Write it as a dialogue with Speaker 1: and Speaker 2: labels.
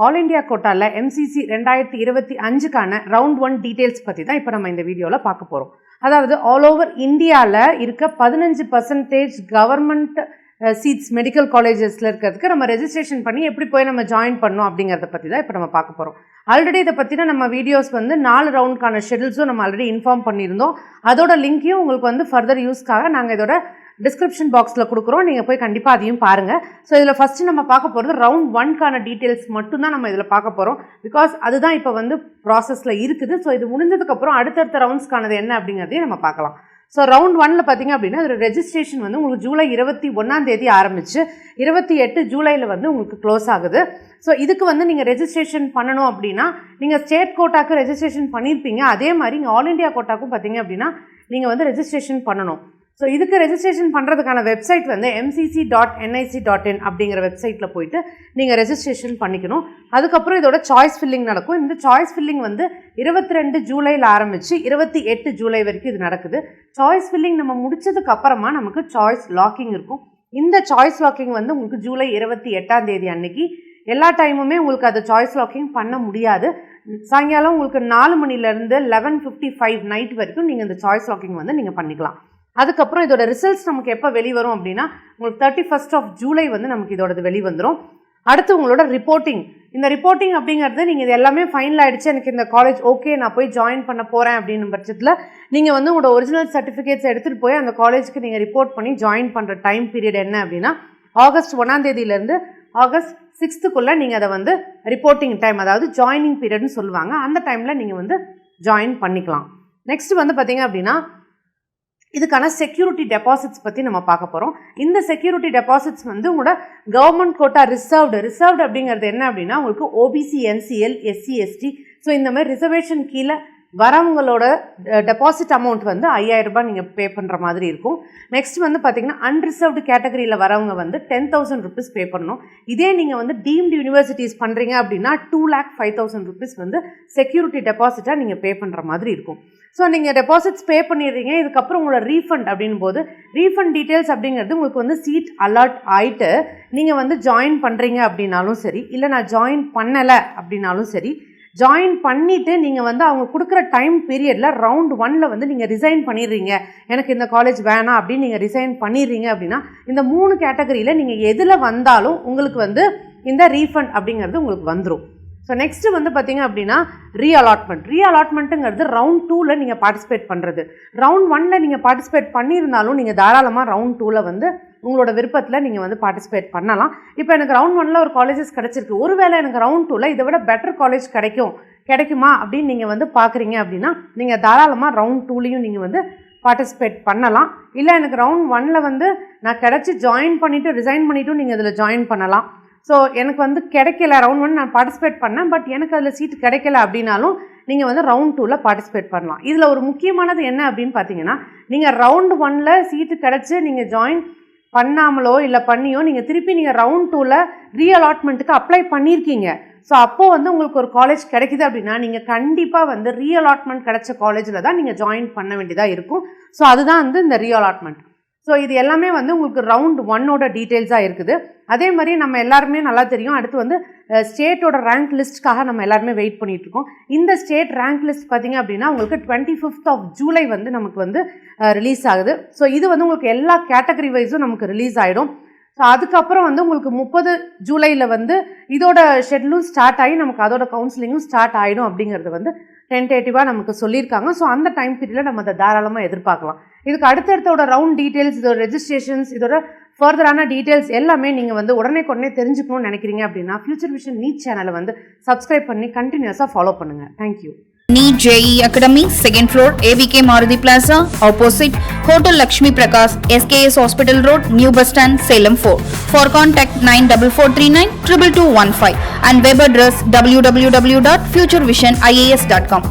Speaker 1: All India கோட்டாவில் MCC 2025க்கான round 1 details பற்றி தான் இப்போ நம்ம இந்த வீடியோவில் பார்க்க போகிறோம். அதாவது ஆல் ஓவர் இந்தியாவில் இருக்க 15% கவர்மெண்ட் சீட்ஸ் மெடிக்கல் காலேஜஸில் இருக்கிறதுக்கு நம்ம ரெஜிஸ்ட்ரேஷன் பண்ணி எப்படி போய் நம்ம ஜாயின் பண்ணோம் அப்படிங்கிறத பற்றி தான் இப்போ நம்ம பார்க்க போகிறோம். ஆல்ரெடி இதை பற்றின நம்ம வீடியோஸ் 4 ரவுண்டுக்கான ஷெடியூல்ஸும் நம்ம ஆல்ரெடி இன்ஃபார்ம் பண்ணியிருந்தோம். அதோட லிங்க்கையும் உங்களுக்கு ஃபர்தர் யூஸ்க்காக நாங்கள் இதோட டிஸ்கிரிப்ஷன் பாக்ஸில் கொடுக்குறோம். நீங்கள் போய் கண்டிப்பாக அதையும் பாருங்கள். ஸோ இதில் ஃபஸ்ட்டு நம்ம பார்க்க போகிறது ரவுண்ட் 1க்கான டீட்டெயில்ஸ் மட்டும்தான் நம்ம இதில் பார்க்க போகிறோம். பிகாஸ் அதுதான் இப்போ ப்ராசஸில் இருக்குது. ஸோ இது முடிஞ்சதுக்கப்புறம் அடுத்தடுத்த ரவுண்ட்ஸ்க்கானது என்ன அப்படிங்கிறதையும் நம்ம பார்க்கலாம். ஸோ ரவுண்ட் 1ல் பார்த்தீங்க அப்படின்னா இதோட ரெஜிஸ்ட்ரேஷன் உங்களுக்கு ஜூலை 21 ஆரம்பிச்சு 28 ஜூலையில் உங்களுக்கு க்ளோஸ் ஆகுது. ஸோ இதுக்கு நீங்கள் ரெஜிஸ்ட்ரேஷன் பண்ணணும் அப்படின்னா நீங்கள் ஸ்டேட் கோட்டாக்கு ரெஜிஸ்ட்ரேஷன் பண்ணியிருப்பீங்க. அதே மாதிரி இங்கே ஆல் இண்டியா கோட்டாக்கும் பார்த்தீங்க அப்படின்னா நீங்கள் ரெஜிஸ்ட்ரேஷன் பண்ணணும். ஸோ இதுக்கு ரெஜிஸ்ட்ரேஷன் பண்ணுறதுக்கான வெப்சைட் mcc.nic.in அப்படிங்கிற வெப்சைட்டில் போயிட்டு நீங்கள் ரெஜிஸ்ட்ரேஷன் பண்ணிக்கணும். அதுக்கப்புறம் இதோட சாய்ஸ் ஃபில்லிங் நடக்கும். இந்த சாய்ஸ் ஃபில்லிங் 22 ஜூலையில் ஆரம்பித்து 28 ஜூலை வரைக்கும் இது நடக்குது. சாய்ஸ் ஃபில்லிங் நம்ம முடிச்சதுக்கு அப்புறமா நமக்கு சாய்ஸ் லாக்கிங் இருக்கும். இந்த சாய்ஸ் லாக்கிங் உங்களுக்கு ஜூலை 28 அன்னைக்கு எல்லா டைமுமே உங்களுக்கு அது சாய்ஸ் லாக்கிங் பண்ண முடியாது. சாயங்காலம் உங்களுக்கு 4 மணிலேருந்து 11:55 நைட் வரைக்கும் நீங்கள் இந்த சாய்ஸ் லாக்கிங் நீங்கள் பண்ணிக்கலாம். அதுக்கப்புறம் இதோட ரிசல்ட்ஸ் நமக்கு எப்போ வெளிவரும் அப்படின்னா உங்களுக்கு 31 ஜூலை நமக்கு இதோடது வெளிவந்துடும். அடுத்து உங்களோட ரிப்போர்ட்டிங். இந்த ரிப்போர்ட்டிங் அப்படிங்கிறது நீங்கள் இது எல்லாமே ஃபைனல் ஆகிடுச்சு, எனக்கு இந்த காலேஜ் ஓகே, நான் போய் ஜாயின் பண்ண போகிறேன் அப்படின்னு பட்சத்தில் நீங்கள் உங்களோட ஒரிஜினல் சர்டிஃபிகேட்ஸ் எடுத்துகிட்டு போய் அந்த காலேஜுக்கு நீங்கள் ரிப்போர்ட் பண்ணி ஜாயின் பண்ணுற டைம் பீரியட் என்ன அப்படின்னா ஆகஸ்ட் 1 ஆகஸ்ட் 6க்குள்ளே நீங்கள் அதை ரிப்போர்ட்டிங் டைம், அதாவது ஜாயினிங் பீரியட்னு சொல்லுவாங்க, அந்த டைமில் நீங்கள் ஜாயின் பண்ணிக்கலாம். நெக்ஸ்ட் பார்த்தீங்க அப்படின்னா இதுக்கான செக்யூரிட்டி டெபாசிட்ஸ் பற்றி நம்ம பார்க்க போகிறோம். இந்த செக்யூரிட்டி டெபாசிட்ஸ் உங்களோட கவர்மெண்ட் கோட்டா ரிசர்வ்டு அப்படிங்கிறது என்ன அப்படின்னா உங்களுக்கு OBC, NCL, SC, ST, so இந்த மாதிரி ரிசர்வேஷன் கீழே வரவங்களோட டெபாசிட் அமௌண்ட் 5000 ரூபாய் நீங்கள் பே பண்ணுற மாதிரி இருக்கும். நெக்ஸ்ட் பார்த்தீங்கன்னா அன்ரிசர்வ்டு கேட்டகரியில் வரவங்க 10,000 ருபீஸ் பே பண்ணணும். இதே நீங்கள் டீம்டு யூனிவர்சிட்டிஸ் பண்ணுறீங்க அப்படின்னா 2,05,000 ருபீஸ் செக்யூரிட்டி டெபாசிட்டாக நீங்கள் பே பண்ணுற மாதிரி இருக்கும். ஸோ நீங்கள் டெபாசிட்ஸ் பே பண்ணிடுறீங்க. இதுக்கப்புறம் உங்களோட ரீஃபண்ட் அப்படின் போது ரீஃபண்ட் டீட்டெயில்ஸ் அப்படிங்கிறது உங்களுக்கு சீட் அலாட் ஆகிட்டு நீங்கள் ஜாயின் பண்ணுறீங்க அப்படின்னாலும் சரி, இல்லை நான் ஜாயின் பண்ணலை அப்படின்னாலும் சரி, ஜாயின் பண்ணிவிட்டு நீங்கள் அவங்க கொடுக்குற டைம் பீரியடில் ரவுண்ட் 1ல் நீங்கள் ரிசைன் பண்ணிடுறீங்க, எனக்கு இந்த காலேஜ் வேணாம் அப்படின்னு நீங்கள் ரிசைன் பண்ணிடுறீங்க அப்படின்னா இந்த 3 கேட்டகரியில் நீங்கள் எதில் வந்தாலும் உங்களுக்கு இந்த ரீஃபண்ட் அப்படிங்கிறது உங்களுக்கு வந்துடும். ஸோ நெக்ஸ்ட்டு பார்த்தீங்க அப்படின்னா ரீஅலாட்மெண்ட்டுங்கிறது ரவுண்ட் 2ல் நீங்கள் பார்ட்டிசிபேட் பண்ணுறது. ரவுண்ட் 1ல் நீங்கள் பார்ட்டிசிபேட் பண்ணியிருந்தாலும் நீங்கள் தாராளமாக ரவுண்ட் 2ல் உங்களோட விருப்பத்தில் நீங்கள் பார்ட்டிசிபேட் பண்ணலாம். இப்போ எனக்கு ரவுண்ட் 1ல் ஒரு காலேஜஸ் கிடச்சிருக்கு, ஒருவேளை எனக்கு ரவுண்ட் 2ல் இதை விட பெட்டர் காலேஜ் கிடைக்குமா அப்படின்னு நீங்கள் பார்க்குறீங்க அப்படின்னா நீங்கள் தாராளமாக ரவுண்ட் 2லையும் நீங்கள் பார்ட்டிசிபேட் பண்ணலாம். இல்லை எனக்கு ரவுண்ட் 1ல் நான் கிடச்சி ஜாயின் பண்ணிவிட்டு ரிசைன் பண்ணிவிட்டும் நீங்கள் இதில் ஜாயின் பண்ணலாம். ஸோ எனக்கு கிடைக்கல, ரவுண்ட் 1 நான் பார்ட்டிசிபேட் பண்ணேன், பட் எனக்கு அதில் சீட் கிடைக்கல அப்படின்னாலும் நீங்கள் ரவுண்ட் 2ல் பார்ட்டிசிபேட் பண்ணலாம். இதில் ஒரு முக்கியமானது என்ன அப்படின்னு பார்த்தீங்கன்னா நீங்கள் ரவுண்ட் 1ல் சீட்டு கிடச்சி நீங்கள் ஜாயின் பண்ணாமலோ இல்லை பண்ணியோ நீங்கள் திருப்பி நீங்கள் ரவுண்ட் 2ல் ரீஅலாட்மெண்ட்டுக்கு அப்ளை பண்ணியிருக்கீங்க. ஸோ அப்போது உங்களுக்கு ஒரு காலேஜ் கிடைக்குது அப்படின்னா நீங்கள் கண்டிப்பாக ரீஅலாட்மெண்ட் கிடைச்ச காலேஜில் தான் நீங்கள் ஜாயின் பண்ண வேண்டியதாக இருக்கும். ஸோ அதுதான் இந்த ரீஅலாட்மெண்ட். ஸோ இது எல்லாமே உங்களுக்கு ரவுண்ட் 1ஓட டீட்டெயில்ஸாக இருக்குது. அதே மாதிரி நம்ம எல்லாருமே நல்லா தெரியும், அடுத்து ஸ்டேட்டோட ரேங்க் லிஸ்ட்டுக்காக நம்ம எல்லாருமே வெயிட் பண்ணிகிட்ருக்கோம். இந்த ஸ்டேட் ரேங்க் லிஸ்ட் பார்த்திங்க அப்படின்னா உங்களுக்கு 25 ஜூலை நமக்கு ரிலீஸ் ஆகுது. ஸோ இது உங்களுக்கு எல்லா கேட்டகரி வைஸும் நமக்கு ரிலீஸ் ஆகிடும். ஸோ அதுக்கப்புறம் உங்களுக்கு 30 ஜூலையில் இதோட ஷெட்யூலும் ஸ்டார்ட் ஆகி நமக்கு அதோட கவுன்சிலிங்கும் ஸ்டார்ட் ஆகிடும் அப்படிங்கிறது டென்டேட்டிவாக நமக்கு சொல்லியிருக்காங்க. ஸோ அந்த டைம் பீரியடில் நம்ம அதை தாராளமாக எதிர்பார்க்கலாம். இதுக்கு அடுத்தடுத்தோட ரவுண்ட் டீட்டெயில்ஸ், இதோட ரெஜிஸ்ட்ரேஷன்ஸ், இதோட ஃபர்தரான டீட்டெயில்ஸ் எல்லாமே நீங்கள் உடனே தெரிஞ்சுக்கணும்னு நினைக்கிறீங்க அப்படின்னா ஃபியூச்சர் விஷன் நீட் சேனலை சப்ஸ்கிரைப் பண்ணி கண்டினியூஸாக ஃபாலோ பண்ணுங்கள். Thank you.
Speaker 2: NEET JEE Academy, 2nd floor, ABK Maruti Plaza, opposite Hotel Lakshmi Prakash, SKS Hospital Road, New Bus Stand, Salem 4. For contact 94439 22215 and web address www.futurevision.ias.com.